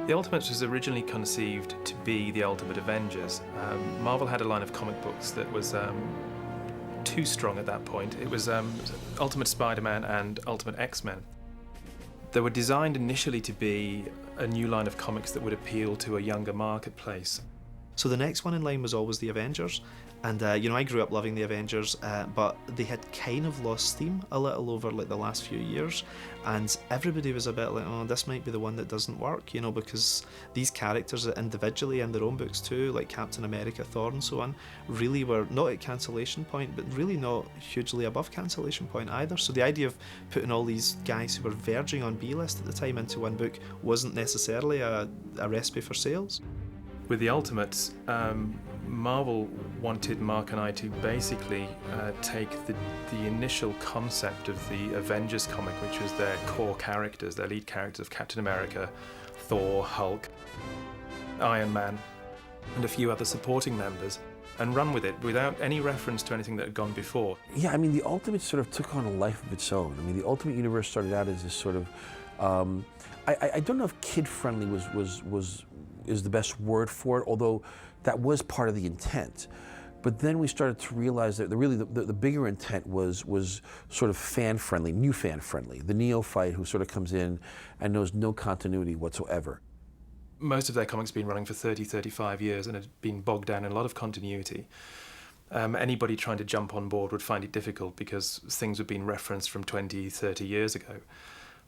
The Ultimates was originally conceived to be the Ultimate Avengers. Marvel had a line of comic books that was too strong at that point. It was Ultimate Spider-Man and Ultimate X-Men. They were designed initially to be a new line of comics that would appeal to a younger marketplace. So the next one in line was always the Avengers, and I grew up loving the Avengers, but they had kind of lost steam a little over like the last few years, and everybody was a bit like, oh, this might be the one that doesn't work, because these characters individually in their own books too, like Captain America, Thor and so on, really were not at cancellation point, but really not hugely above cancellation point either. So the idea of putting all these guys who were verging on B-list at the time into one book wasn't necessarily a recipe for sales. With the Ultimates, Marvel wanted Mark and I to basically take the initial concept of the Avengers comic, which was their core characters, their lead characters of Captain America, Thor, Hulk, Iron Man, and a few other supporting members, and run with it without any reference to anything that had gone before. Yeah, I mean, the Ultimates sort of took on a life of its own. I mean, the Ultimate Universe started out as this sort of, I don't know if kid-friendly is the best word for it, although that was part of the intent. But then we started to realize that the bigger intent was sort of fan-friendly, new fan-friendly, the neophyte who sort of comes in and knows no continuity whatsoever. Most of their comics have been running for 30, 35 years and had been bogged down in a lot of continuity. Anybody trying to jump on board would find it difficult because things were being referenced from 20, 30 years ago.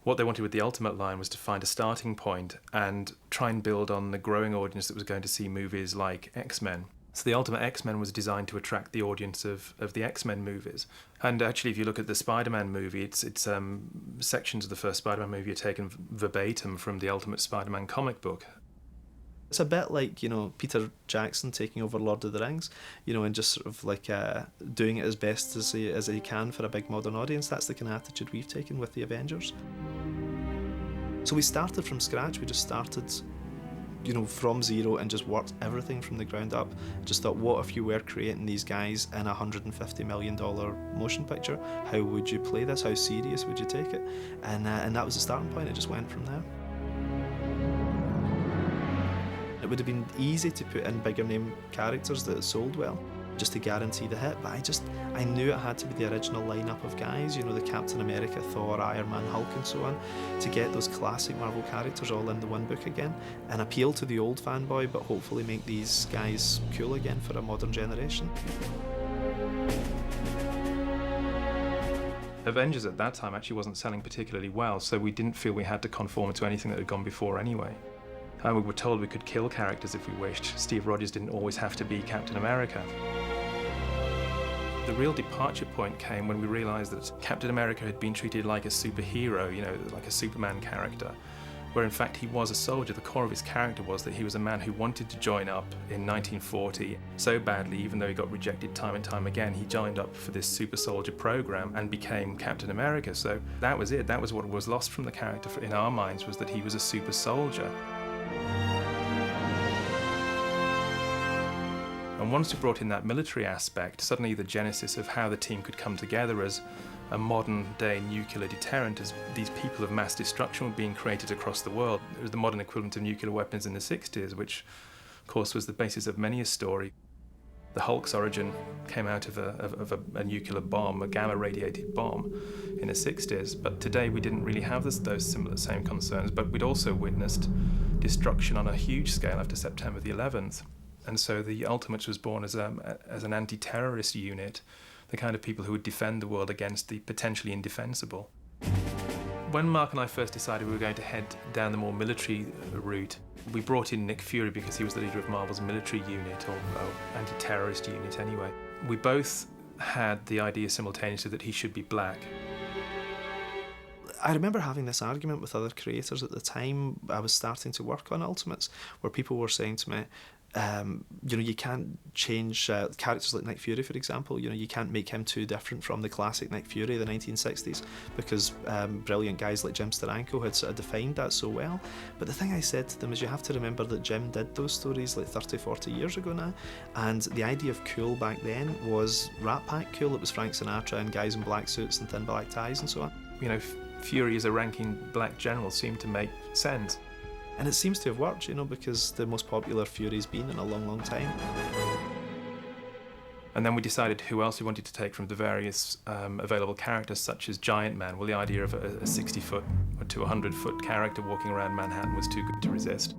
What they wanted with the Ultimate line was to find a starting point and try and build on the growing audience that was going to see movies like X-Men. So the Ultimate X-Men was designed to attract the audience of the X-Men movies. And actually, if you look at the Spider-Man movie, it's sections of the first Spider-Man movie are taken verbatim from the Ultimate Spider-Man comic book. It's a bit like, Peter Jackson taking over Lord of the Rings, and just sort of like doing it as best as he can for a big modern audience. That's the kind of attitude we've taken with the Avengers. So we started from scratch. We just started, from zero and just worked everything from the ground up. Just thought, what if you were creating these guys in a $150 million motion picture? How would you play this? How serious would you take it? And that was the starting point. It just went from there. It would have been easy to put in bigger name characters that sold well, just to guarantee the hit, but I knew it had to be the original lineup of guys, the Captain America, Thor, Iron Man, Hulk and so on, to get those classic Marvel characters all in the one book again, and appeal to the old fanboy, but hopefully make these guys cool again for a modern generation. Avengers at that time actually wasn't selling particularly well, so we didn't feel we had to conform to anything that had gone before anyway. And we were told we could kill characters if we wished. Steve Rogers didn't always have to be Captain America. The real departure point came when we realized that Captain America had been treated like a superhero, like a Superman character, where in fact he was a soldier. The core of his character was that he was a man who wanted to join up in 1940 so badly, even though he got rejected time and time again, he joined up for this super soldier program and became Captain America. So that was it. That was what was lost from the character in our minds, was that he was a super soldier. And once we brought in that military aspect, suddenly the genesis of how the team could come together as a modern-day nuclear deterrent, as these people of mass destruction were being created across the world. It was the modern equivalent of nuclear weapons in the 60s, which, of course, was the basis of many a story. The Hulk's origin came out of a nuclear bomb, a gamma-radiated bomb in the 60s, but today we didn't really have those same concerns, but we'd also witnessed destruction on a huge scale after September the 11th. And so the Ultimates was born as an anti-terrorist unit, the kind of people who would defend the world against the potentially indefensible. When Mark and I first decided we were going to head down the more military route, we brought in Nick Fury because he was the leader of Marvel's military unit, or anti-terrorist unit anyway. We both had the idea simultaneously that he should be black. I remember having this argument with other creators at the time I was starting to work on Ultimates, where people were saying to me, you can't change characters like Nick Fury, for example. You can't make him too different from the classic Nick Fury of the 1960s, because brilliant guys like Jim Steranko had sort of defined that so well. But the thing I said to them is, you have to remember that Jim did those stories like 30, 40 years ago now, and the idea of cool back then was Rat Pack cool. It was Frank Sinatra and guys in black suits and thin black ties and so on. Fury as a ranking black general seemed to make sense. And it seems to have worked, because the most popular Fury's been in a long, long time. And then we decided who else we wanted to take from the various available characters, such as Giant Man. Well, the idea of a 60-foot to 100-foot character walking around Manhattan was too good to resist.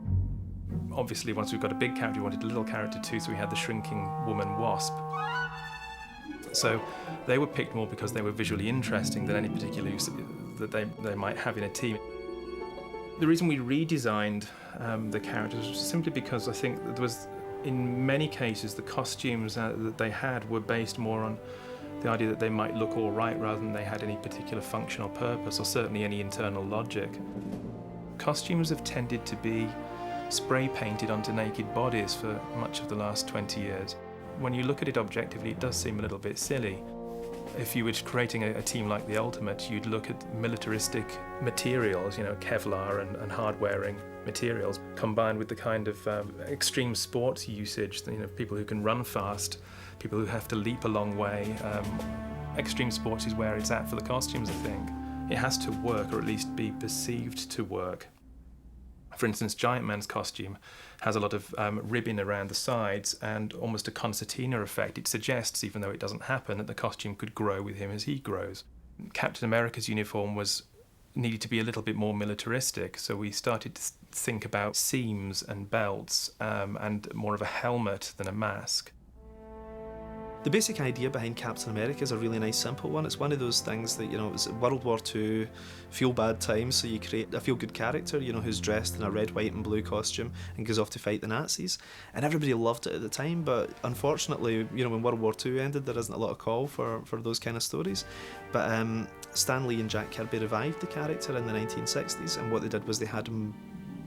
Obviously, once we've got a big character, we wanted a little character too, so we had the shrinking woman Wasp. So they were picked more because they were visually interesting than any particular use that they might have in a team. The reason we redesigned the characters was simply because I think that there was, in many cases, the costumes that they had were based more on the idea that they might look all right rather than they had any particular function or purpose, or certainly any internal logic. Costumes have tended to be spray painted onto naked bodies for much of the last 20 years. When you look at it objectively, it does seem a little bit silly. If you were creating a team like the Ultimate, you'd look at militaristic materials, Kevlar and hard-wearing materials, combined with the kind of extreme sports usage, people who can run fast, people who have to leap a long way. Extreme sports is where it's at for the costumes, I think. It has to work, or at least be perceived to work. For instance, Giant Man's costume has a lot of ribbing around the sides and almost a concertina effect. It suggests, even though it doesn't happen, that the costume could grow with him as he grows. Captain America's uniform needed to be a little bit more militaristic, so we started to think about seams and belts and more of a helmet than a mask. The basic idea behind Captain America is a really nice, simple one. It's one of those things that, it was World War II, feel-bad times, so you create a feel-good character, who's dressed in a red, white and blue costume and goes off to fight the Nazis. And everybody loved it at the time, but unfortunately, when World War II ended, there isn't a lot of call for those kind of stories. But Stan Lee and Jack Kirby revived the character in the 1960s, and what they did was they had him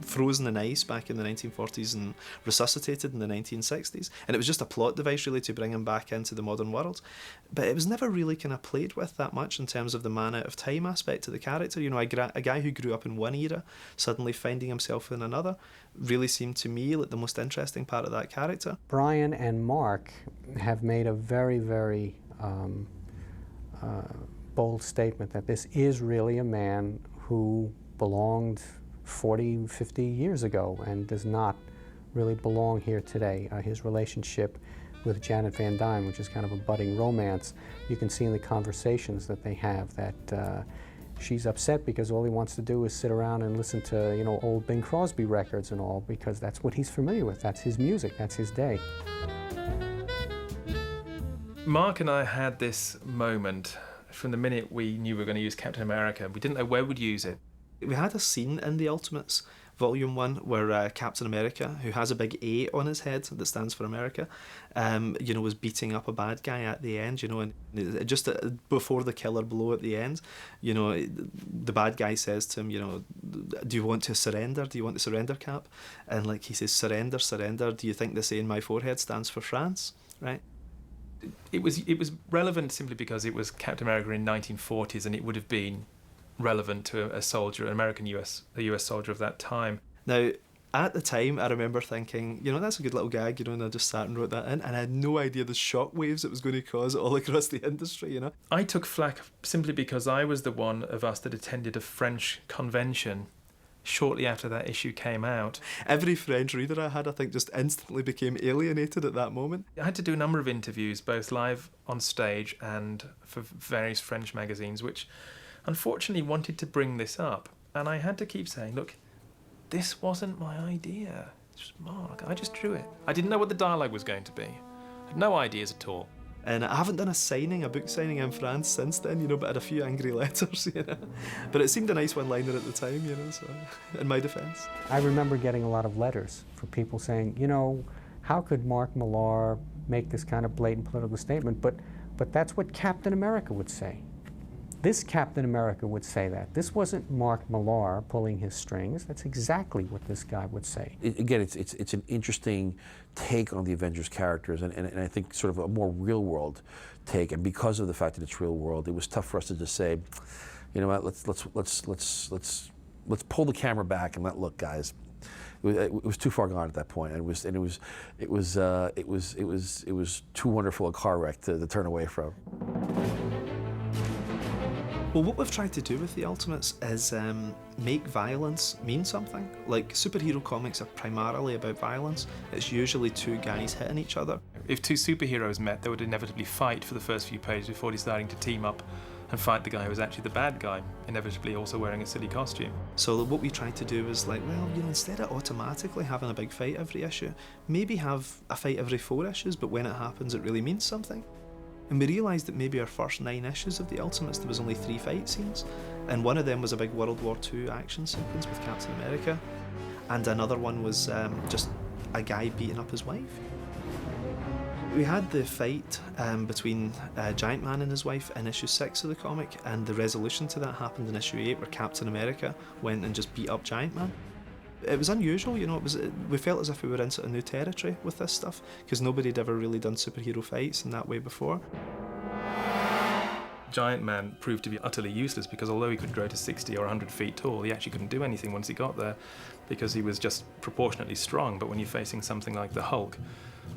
frozen in ice back in the 1940s and resuscitated in the 1960s, and it was just a plot device really to bring him back into the modern world, but it was never really kind of played with that much in terms of the man out of time aspect of the character. A guy who grew up in one era suddenly finding himself in another really seemed to me like the most interesting part of that character. Bryan and Mark have made a very, very bold statement that this is really a man who belonged 40, 50 years ago and does not really belong here today. His relationship with Janet Van Dyne, which is kind of a budding romance, you can see in the conversations that they have that she's upset because all he wants to do is sit around and listen to, old Bing Crosby records and all, because that's what he's familiar with. That's his music. That's his day. Mark and I had this moment from the minute we knew we were going to use Captain America. We didn't know where we'd use it. We had a scene in The Ultimates, Volume 1, where Captain America, who has a big A on his head that stands for America, was beating up a bad guy at the end, and just before the killer blow at the end, the bad guy says to him, do you want to surrender? Do you want the surrender cap? And he says, surrender, surrender. Do you think this A in my forehead stands for France? Right? It was relevant simply because it was Captain America in 1940s, and it would have been relevant to a soldier, a US soldier of that time. Now, at the time, I remember thinking, that's a good little gag, and I just sat and wrote that in, and I had no idea the shockwaves it was going to cause all across the industry, I took flack simply because I was the one of us that attended a French convention shortly after that issue came out. Every French reader I had, I think, just instantly became alienated at that moment. I had to do a number of interviews, both live on stage and for various French magazines, which unfortunately wanted to bring this up, and I had to keep saying, look, this wasn't my idea. It's just Mark, I just drew it. I didn't know what the dialogue was going to be. I had no ideas at all. And I haven't done a book signing in France since then, but I had a few angry letters, But it seemed a nice one-liner at the time, so in my defence. I remember getting a lot of letters from people saying, how could Mark Millar make this kind of blatant political statement? But that's what Captain America would say. This Captain America would say that. This wasn't Mark Millar pulling his strings. That's exactly what this guy would say. Again, it's an interesting take on the Avengers characters, and I think sort of a more real-world take. And because of the fact that it's real world, it was tough for us to just say, what, let's pull the camera back and look, guys. It was too far gone at that point, and it was too wonderful a car wreck to turn away from. Well, what we've tried to do with the Ultimates is make violence mean something. Like, superhero comics are primarily about violence. It's usually two guys hitting each other. If two superheroes met, they would inevitably fight for the first few pages before deciding to team up and fight the guy who was actually the bad guy, inevitably also wearing a silly costume. So what we tried to do was like, well, you know, instead of automatically having a big fight every issue, maybe have a fight every 4 issues, but when it happens, it really means something. And we realised that maybe our first 9 issues of the Ultimates, there was only 3 fight scenes, and one of them was a big World War II action sequence with Captain America, and another one was just a guy beating up his wife. We had the fight between Giant Man and his wife in issue 6 of the comic, and the resolution to that happened in issue 8, where Captain America went and just beat up Giant Man. It was unusual, you know, we felt as if we were in sort of new territory with this stuff, because nobody had ever really done superhero fights in that way before. Giant Man proved to be utterly useless because although he could grow to 60 or 100 feet tall, he actually couldn't do anything once he got there because he was just proportionately strong. But when you're facing something like the Hulk,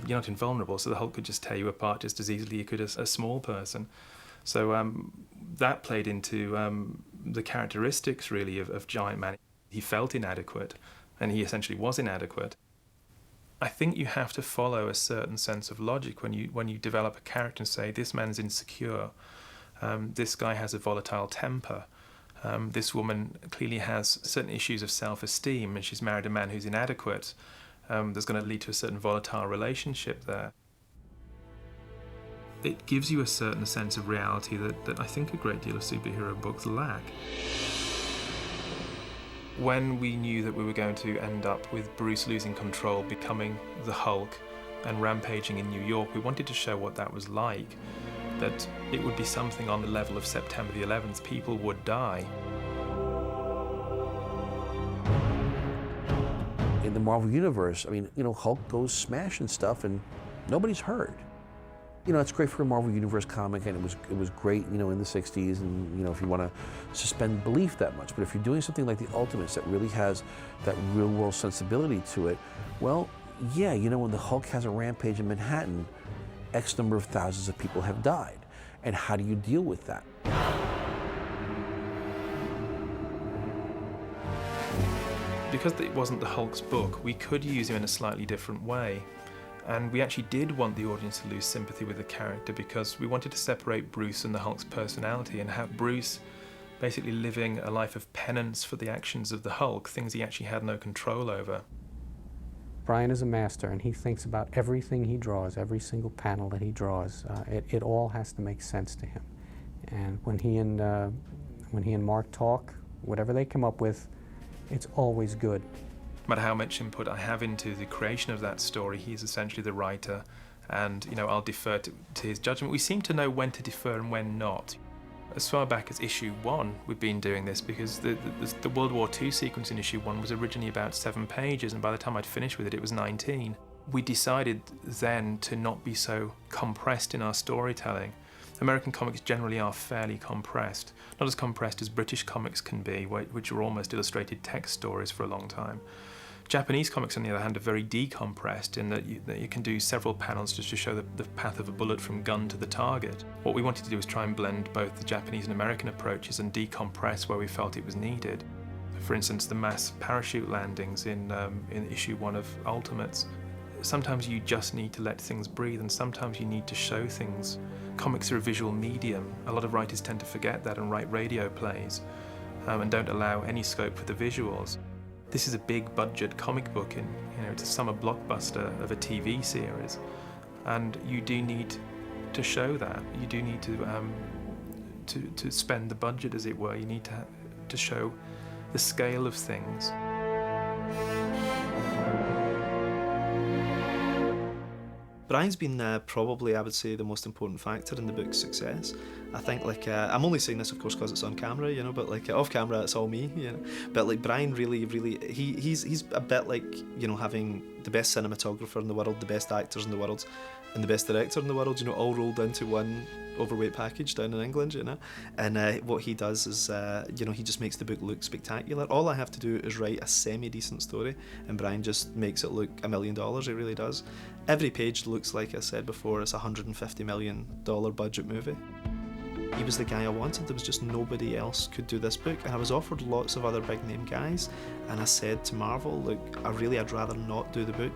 you're not invulnerable, so the Hulk could just tear you apart just as easily as he could a small person. So that played into the characteristics, really, of Giant Man. He felt inadequate, and he essentially was inadequate. I think you have to follow a certain sense of logic when you develop a character and say, this man's insecure, this guy has a volatile temper, this woman clearly has certain issues of self-esteem, and she's married a man who's inadequate. There's going to lead to a certain volatile relationship there. It gives you a certain sense of reality that I think a great deal of superhero books lack. When we knew that we were going to end up with Bruce losing control, becoming the Hulk, and rampaging in New York, we wanted to show what that was like, that it would be something on the level of September the 11th. People would die. In the Marvel Universe, I mean, you know, Hulk goes smashing stuff and nobody's hurt. You know, it's great for a Marvel Universe comic, and it was great, you know, in the 60s, and, you know, if you want to suspend belief that much. But if you're doing something like the Ultimates that really has that real-world sensibility to it, well, yeah, you know, when the Hulk has a rampage in Manhattan, X number of thousands of people have died. And how do you deal with that? Because it wasn't the Hulk's book, we could use him in a slightly different way. And we actually did want the audience to lose sympathy with the character because we wanted to separate Bruce and the Hulk's personality and have Bruce basically living a life of penance for the actions of the Hulk, things he actually had no control over. Bryan is a master, and he thinks about everything he draws, every single panel that he draws. It all has to make sense to him. And when he and Mark talk, whatever they come up with, it's always good. No matter how much input I have into the creation of that story, he's essentially the writer, and, you know, I'll defer to his judgment. We seem to know when to defer and when not. As far back as issue 1, we've been doing this because the World War II sequence in issue 1 was originally about 7 pages, and by the time I'd finished with it, it was 19. We decided then to not be so compressed in our storytelling. American comics generally are fairly compressed, not as compressed as British comics can be, which are almost illustrated text stories for a long time. Japanese comics, on the other hand, are very decompressed in that you can do several panels just to show the path of a bullet from gun to the target. What we wanted to do was try and blend both the Japanese and American approaches and decompress where we felt it was needed. For instance, the mass parachute landings in issue 1 of Ultimates. Sometimes you just need to let things breathe, and sometimes you need to show things. Comics are a visual medium. A lot of writers tend to forget that and write radio plays and don't allow any scope for the visuals. This is a big budget comic book, and it's a summer blockbuster of a TV series, and you do need to show that. You do need to spend the budget, as it were. You need to show the scale of things. Bryan's been probably, I would say, the most important factor in the book's success. I think, like, I'm only saying this, of course, because it's on camera, you know, but, like, off camera, it's all me, you know. But, like, Bryan really, he's a bit like, you know, having the best cinematographer in the world, the best actors in the world, and the best director in the world, you know, all rolled into one overweight package down in England, you know. And what he does is, you know, he just makes the book look spectacular. All I have to do is write a semi-decent story, and Bryan just makes it look $1 million. It really does. Every page looks like I said before, it's a $150 million budget movie. He was the guy I wanted. There was just nobody else could do this book, and I was offered lots of other big name guys, and I said to Marvel, look, I'd rather not do the book,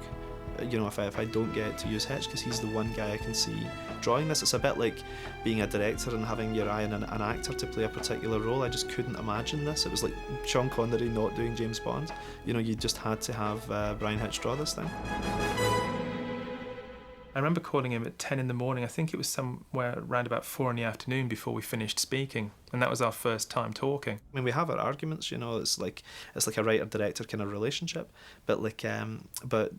you know, if I don't get to use Hitch, because he's the one guy I can see drawing this. It's a bit like being a director and having your eye on an actor to play a particular role. I just couldn't imagine this. It was like Sean Connery not doing James Bond. You know, you just had to have Bryan Hitch draw this thing. I remember calling him at 10 in the morning. I think it was somewhere around about 4 in the afternoon before we finished speaking, and that was our first time talking. I mean, we have our arguments, you know. It's like a writer-director kind of relationship, but but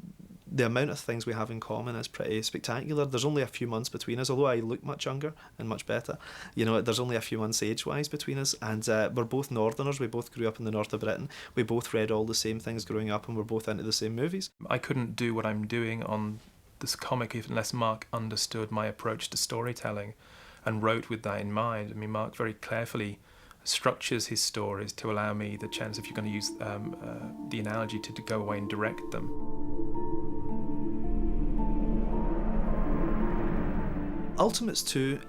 the amount of things we have in common is pretty spectacular. There's only a few months between us, although I look much younger and much better. You know, there's only a few months age-wise between us, and we're both Northerners. We both grew up in the north of Britain. We both read all the same things growing up, and we're both into the same movies. I couldn't do what I'm doing on this comic unless Mark understood my approach to storytelling and wrote with that in mind. I mean, Mark very carefully structures his stories to allow me the chance, if you're going to use the analogy, to go away and direct them. Ultimates 2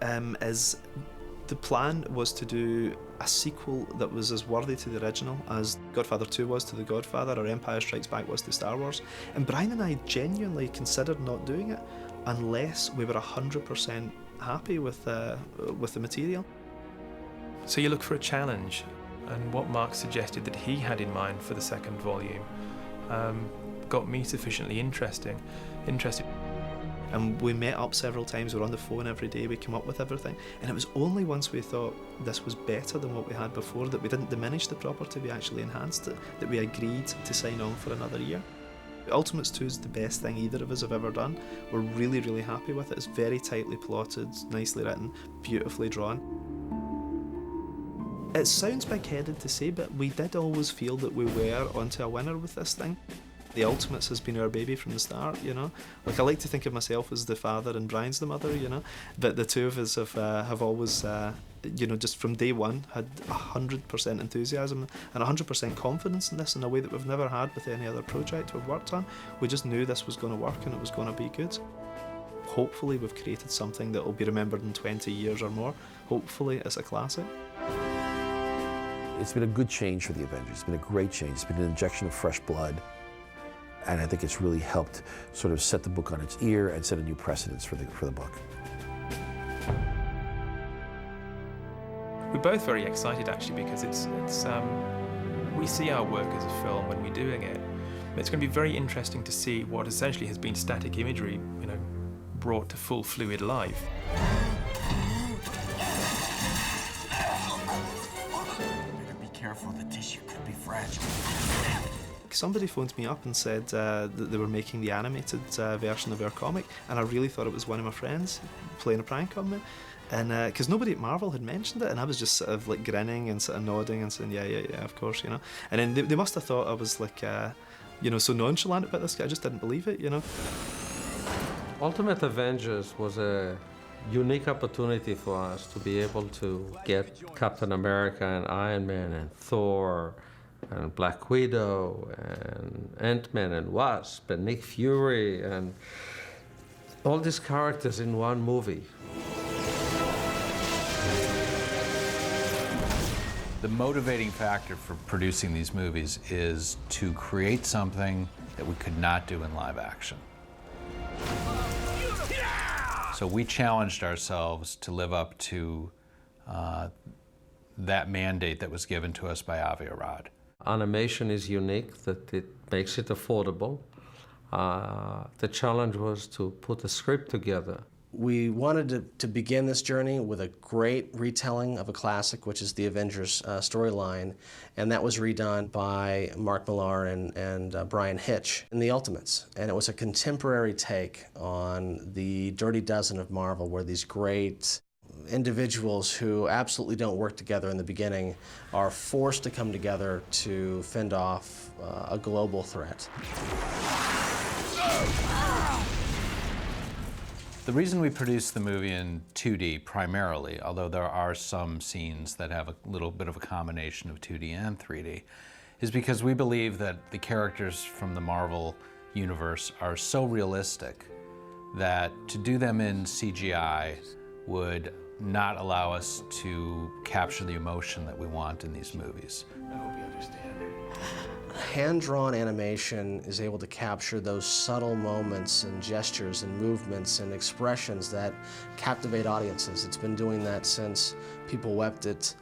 the plan was to do a sequel that was as worthy to the original as Godfather 2 was to The Godfather, or Empire Strikes Back was to Star Wars. And Bryan and I genuinely considered not doing it unless we were 100% happy with the material. So you look for a challenge, and what Mark suggested that he had in mind for the second volume got me sufficiently interested. And we met up several times, we were on the phone every day, we came up with everything. And it was only once we thought this was better than what we had before, that we didn't diminish the property, we actually enhanced it, that we agreed to sign on for another year. Ultimates 2 is the best thing either of us have ever done. We're really, really happy with it. It's very tightly plotted, nicely written, beautifully drawn. It sounds big-headed to say, but we did always feel that we were onto a winner with this thing. The Ultimates has been our baby from the start, you know. Like, I like to think of myself as the father and Bryan's the mother, you know. But the two of us have always, you know, just from day one, had 100% enthusiasm and 100% confidence in this in a way that we've never had with any other project we've worked on. We just knew this was going to work and it was going to be good. Hopefully we've created something that will be remembered in 20 years or more. Hopefully it's a classic. It's been a good change for the Avengers. It's been a great change. It's been an injection of fresh blood. And I think it's really helped sort of set the book on its ear and set a new precedence for the book. We're both very excited actually, because it's we see our work as a film when we're doing it. It's going to be very interesting to see what essentially has been static imagery, you know, brought to full fluid life. Better be careful, the tissue could be fragile. Somebody phoned me up and said that they were making the animated version of our comic, and I really thought it was one of my friends playing a prank on me. And because nobody at Marvel had mentioned it, and I was just sort of like grinning and sort of nodding and saying, yeah, of course, you know. And then they must have thought I was like, you know, so nonchalant about this guy. I just didn't believe it, you know. Ultimate Avengers was a unique opportunity for us to be able to get Captain America and Iron Man and Thor and Black Widow and Ant-Man and Wasp and Nick Fury and all these characters in one movie. The motivating factor for producing these movies is to create something that we could not do in live action. So we challenged ourselves to live up to that mandate that was given to us by Avi Arad. Animation is unique, that it makes it affordable. The challenge was to put a script together. We wanted to begin this journey with a great retelling of a classic, which is the Avengers storyline, and that was redone by Mark Millar and Bryan Hitch in The Ultimates. And it was a contemporary take on the Dirty Dozen of Marvel, where these great individuals who absolutely don't work together in the beginning are forced to come together to fend off a global threat. The reason we produced the movie in 2D primarily, although there are some scenes that have a little bit of a combination of 2D and 3D, is because we believe that the characters from the Marvel universe are so realistic that to do them in CGI would not allow us to capture the emotion that we want in these movies. I hope you understand. Hand-drawn animation is able to capture those subtle moments and gestures and movements and expressions that captivate audiences. It's been doing that since people wept at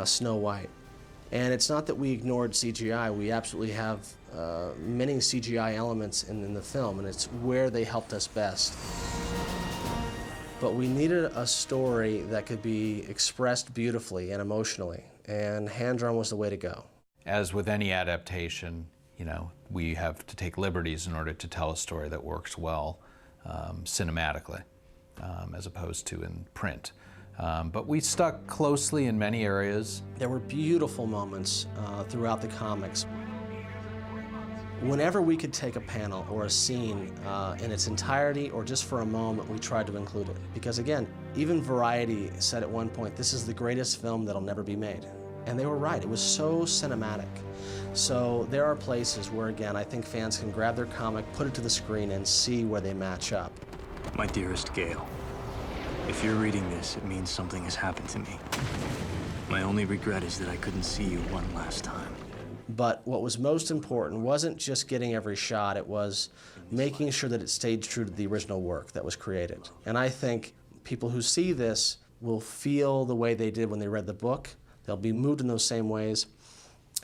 Snow White. And it's not that we ignored CGI. We absolutely have many CGI elements in the film, and it's where they helped us best. But we needed a story that could be expressed beautifully and emotionally, and hand-drawn was the way to go. As with any adaptation, you know, we have to take liberties in order to tell a story that works well cinematically, as opposed to in print. But we stuck closely in many areas. There were beautiful moments throughout the comics. Whenever we could take a panel or a scene in its entirety or just for a moment, we tried to include it. Because again, even Variety said at one point, this is the greatest film that'll never be made. And they were right, it was so cinematic. So there are places where, again, I think fans can grab their comic, put it to the screen, and see where they match up. My dearest Gail, if you're reading this, it means something has happened to me. My only regret is that I couldn't see you one last time. But what was most important wasn't just getting every shot, it was making sure that it stayed true to the original work that was created. And I think people who see this will feel the way they did when they read the book. They'll be moved in those same ways.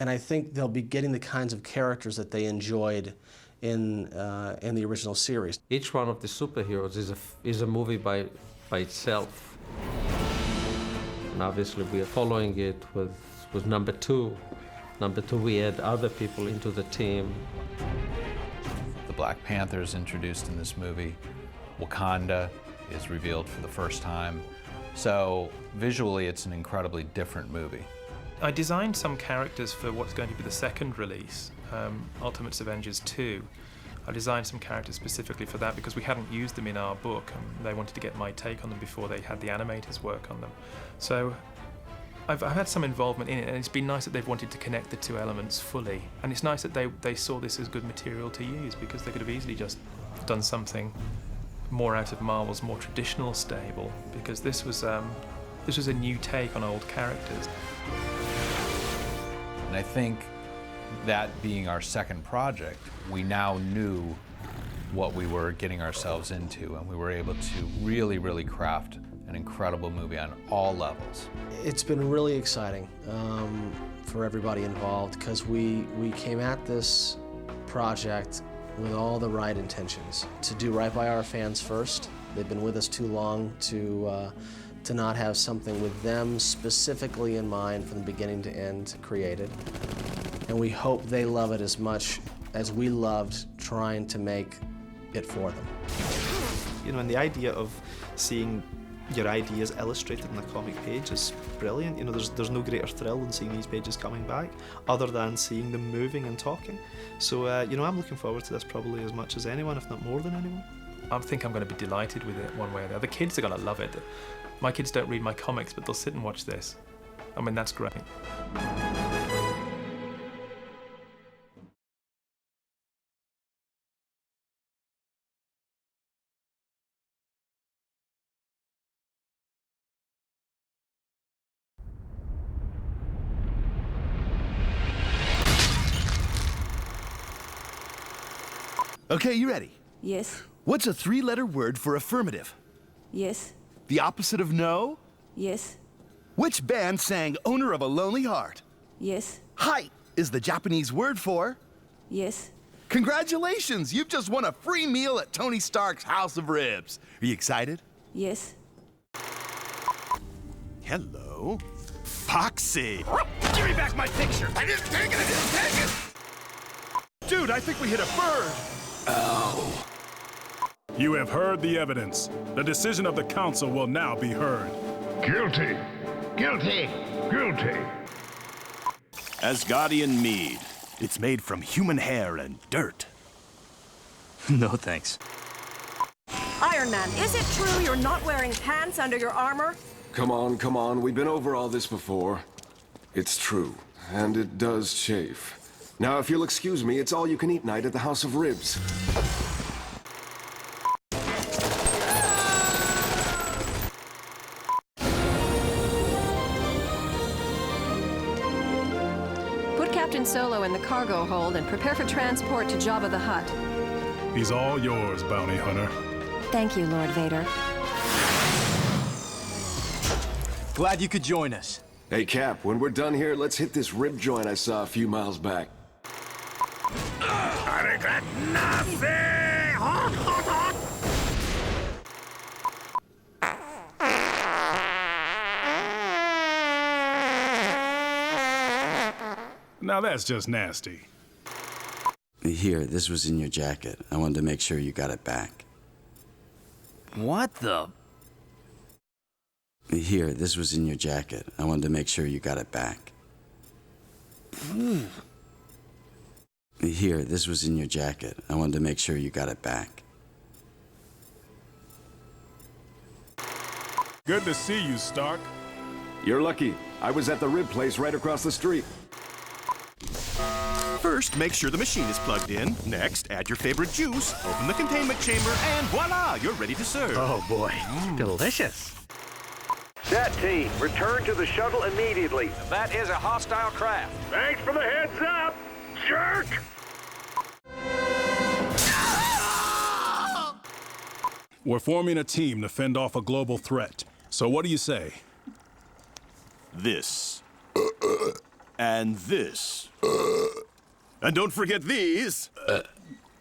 And I think they'll be getting the kinds of characters that they enjoyed in the original series. Each one of the superheroes is a movie by itself. And obviously we are following it with number two. Number two, we add other people into the team. The Black Panther is introduced in this movie. Wakanda is revealed for the first time. So visually, it's an incredibly different movie. I designed some characters for what's going to be the second release, Ultimates Avengers 2. I designed some characters specifically for that because we hadn't used them in our book, and they wanted to get my take on them before they had the animators work on them. So I've had some involvement in it, and it's been nice that they've wanted to connect the two elements fully. And it's nice that they saw this as good material to use, because they could have easily just done something more out of Marvel's more traditional stable, because this was a new take on old characters. And I think that being our second project, we now knew what we were getting ourselves into, and we were able to really, really craft an incredible movie on all levels. It's been really exciting for everybody involved, because we came at this project with all the right intentions. To do right by our fans first. They've been with us too long to not have something with them specifically in mind from the beginning to end created. And we hope they love it as much as we loved trying to make it for them. You know, and the idea of seeing your ideas illustrated in a comic page is brilliant. You know, there's no greater thrill than seeing these pages coming back, other than seeing them moving and talking. So, you know, I'm looking forward to this probably as much as anyone, if not more than anyone. I think I'm going to be delighted with it one way or the other. The kids are going to love it. My kids don't read my comics, but they'll sit and watch this. I mean, that's great. Okay, you ready? Yes. What's a three-letter word for affirmative? Yes. The opposite of no? Yes. Which band sang Owner of a Lonely Heart? Yes. Height is the Japanese word for? Yes. Congratulations! You've just won a free meal at Tony Stark's House of Ribs. Are you excited? Yes. Hello? Foxy! Give me back my picture! I didn't take it! I didn't take it! Dude, I think we hit a bird! Ow. You have heard the evidence. The decision of the council will now be heard. Guilty. Guilty. Guilty. Asgardian mead. It's made from human hair and dirt. No thanks. Iron Man, is it true you're not wearing pants under your armor? Come on. We've been over all this before. It's true, and it does chafe. Now, if you'll excuse me, it's all-you-can-eat night at the House of Ribs. Captain Solo in the cargo hold and prepare for transport to Jabba the Hutt. He's all yours, Bounty Hunter. Thank you, Lord Vader. Glad you could join us. Hey, Cap, when we're done here, let's hit this rib joint I saw a few miles back. I regret nothing! Now that's just nasty. Here, this was in your jacket. I wanted to make sure you got it back. What the? Here, this was in your jacket. I wanted to make sure you got it back. Here, this was in your jacket. I wanted to make sure you got it back. Good to see you, Stark. You're lucky. I was at the rib place right across the street. First, make sure the machine is plugged in. Next, add your favorite juice, open the containment chamber, and voila, you're ready to serve. Oh boy, delicious. That team, return to the shuttle immediately. That is a hostile craft. Thanks for the heads up, jerk! We're forming a team to fend off a global threat. So what do you say? This. And this. And don't forget these.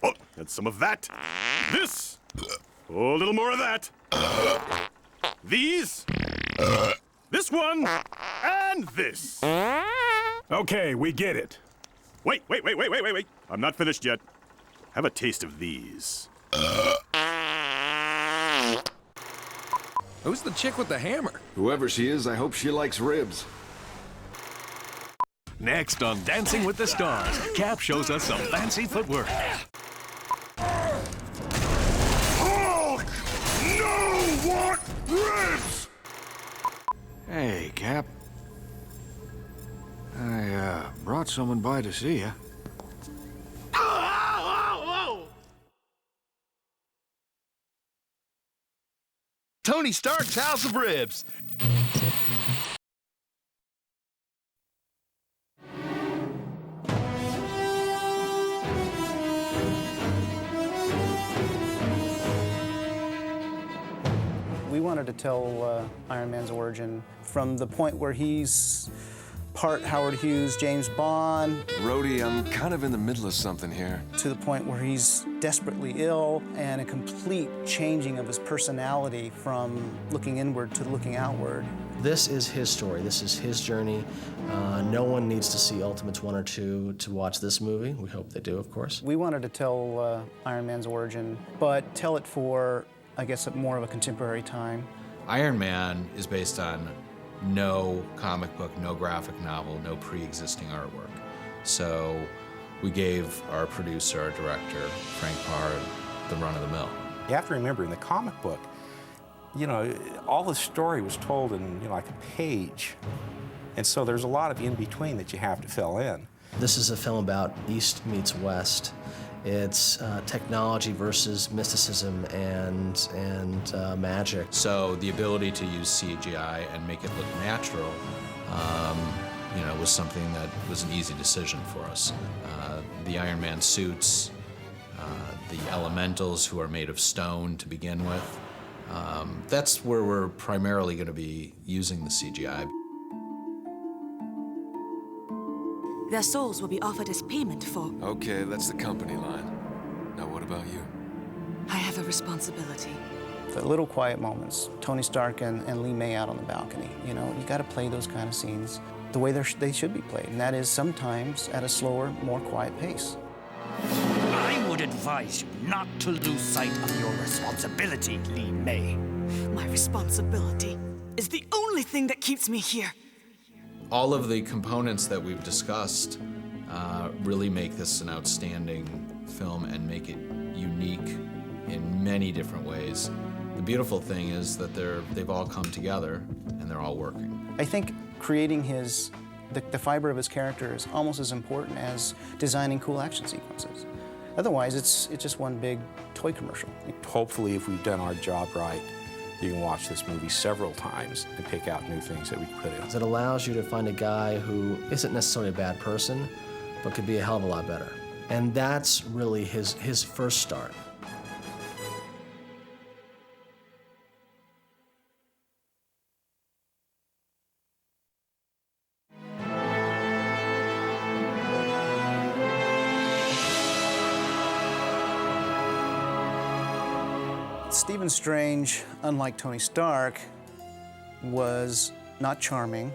Oh, and some of that. This. Oh, a little more of that. These. This one. And this. Okay, we get it. Wait. I'm not finished yet. Have a taste of these. Who's the chick with the hammer? Whoever she is, I hope she likes ribs. Next on Dancing with the Stars, Cap shows us some fancy footwork. Hulk! No want ribs! Hey, Cap. I brought someone by to see you. Tony Stark's House of Ribs. We wanted to tell Iron Man's origin from the point where he's part Howard Hughes, James Bond. Rhodey, I'm kind of in the middle of something here. To the point where he's desperately ill and a complete changing of his personality from looking inward to looking outward. This is his story. This is his journey. No one needs to see Ultimates 1 or 2 to watch this movie. We hope they do, of course. We wanted to tell Iron Man's origin, but tell it for, I guess, more of a contemporary time. Iron Man is based on no comic book, no graphic novel, no pre-existing artwork. So we gave our producer, our director, Frank Parr, the run of the mill. You have to remember, in the comic book, you know, all the story was told in, you know, like a page. And so there's a lot of in-between that you have to fill in. This is a film about East meets West. It's technology versus mysticism and magic. So the ability to use CGI and make it look natural, you know, was something that was an easy decision for us. The Iron Man suits, the elementals who are made of stone to begin with, that's where we're primarily going to be using the CGI. Their souls will be offered as payment for... Okay, that's the company line. Now what about you? I have a responsibility. The little quiet moments, Tony Stark and Lee May out on the balcony, you know, you got to play those kind of scenes the way they should be played, and that is sometimes at a slower, more quiet pace. I would advise you not to lose sight of your responsibility, Lee May. My responsibility is the only thing that keeps me here. All of the components that we've discussed really make this an outstanding film and make it unique in many different ways. The beautiful thing is that they've all come together and they're all working. I think creating the fiber of his character is almost as important as designing cool action sequences. Otherwise, it's just one big toy commercial. Hopefully, if we've done our job right, you can watch this movie several times and pick out new things that we can put in. It allows you to find a guy who isn't necessarily a bad person, but could be a hell of a lot better. And that's really his first start. Stephen Strange, unlike Tony Stark, was not charming.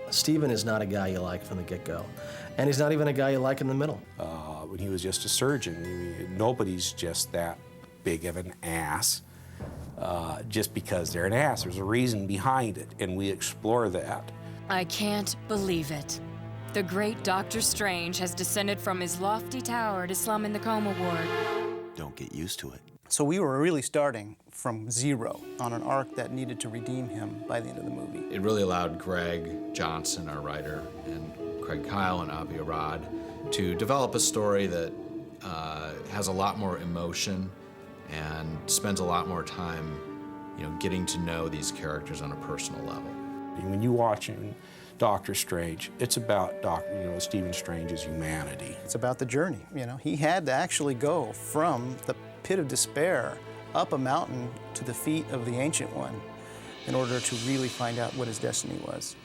Stephen is not a guy you like from the get-go. And he's not even a guy you like in the middle. When he was just a surgeon, I mean, nobody's just that big of an ass just because they're an ass. There's a reason behind it, and we explore that. I can't believe it. The great Dr. Strange has descended from his lofty tower to slum in the coma ward. Don't get used to it. So we were really starting from zero on an arc that needed to redeem him by the end of the movie. It really allowed Greg Johnson, our writer, and Craig Kyle and Avi Arad to develop a story that has a lot more emotion and spends a lot more time, getting to know these characters on a personal level. When you watch Doctor Strange, it's about Stephen Strange's humanity. It's about the journey. He had to actually go from the pit of despair up a mountain to the feet of the Ancient One in order to really find out what his destiny was.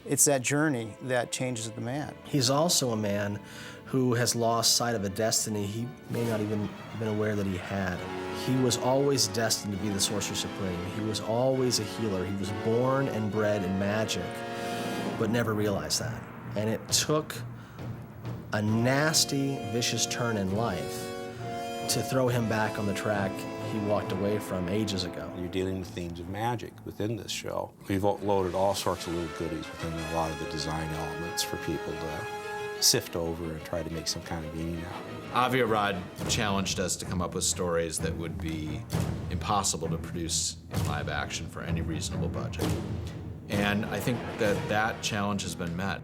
It's that journey that changes the man. He's also a man who has lost sight of a destiny he may not even been aware that he had. He was always destined to be the Sorcerer Supreme. He was always a healer. He was born and bred in magic, but never realized that. And it took a nasty, vicious turn in life to throw him back on the track he walked away from ages ago. You're dealing with themes of magic within this show. We've loaded all sorts of little goodies within a lot of the design elements for people to sift over and try to make some kind of meaning out of. Avi Arad challenged us to come up with stories that would be impossible to produce in live action for any reasonable budget. And I think that challenge has been met.